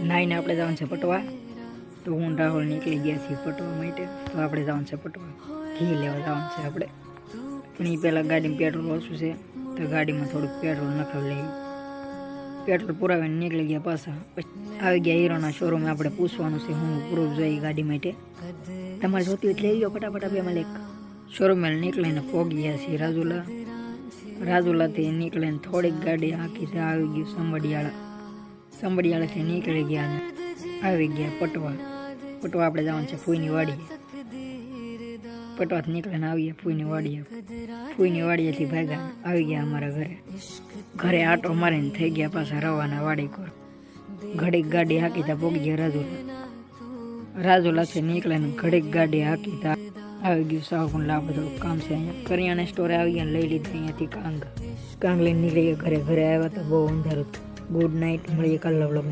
નાઈને આપણે જવાનું છે પટવા. તો હું રાહુલ નીકળી ગયા છીએ પટવા માટે. તો આપણે જવાનું છે પટવા, ઘી લેવા જવાનું છે આપણે. પણ એ પહેલાં ગાડીમાં પેટ્રોલ ઓછું છે તો ગાડીમાં થોડુંક પેટ્રોલ નખાવી લઈએ. પેટ્રોલ પુરાવીને નીકળી ગયા પાછા. પછી આવી ગયા હીરોના શોરૂમે. આપણે પૂછવાનું છે હું પ્રૂફ જોઈએ ગાડી માટે. તમારે જોતી હોય લઈ લો ફટાફટ. બે માલિક શોરૂમે નીકળીને પહોંચી ગયા છીએ રાજુલા. રાજુલાથી નીકળીને થોડીક ગાડી આખી ત્યાં આવી ગયું સંબડિયાળાથી નીકળી ગયા ને આવી ગયા પટવા. આપણે જવાનું છે ફૂઈની વાડીએ. પટવાથી નીકળીને આવી ગયા ફૂઈની વાડીએથી ભાગ્યા આવી ગયા અમારા ઘરે આટો મારીને થઈ ગયા પાછા રવાના વાડી કોર. ઘડીક ગાડી હાકી ત્યાં પહોંચી ગયા રાજુલાથી નીકળીને ઘડીક ગાડી હાકી ત્યાં આવી ગયું સાવકુંડલા. બધું કામ છે અહીંયા. કરિયાણા સ્ટોરે આવી ગયા લઈ લીધી અહીંયાથી કાંગ લઈને નીકળી ગયા ઘરે આવ્યા તો બહુ અંધારું. ગુડ નાઇટ, મળીએ કાલના વ્લોગમાં.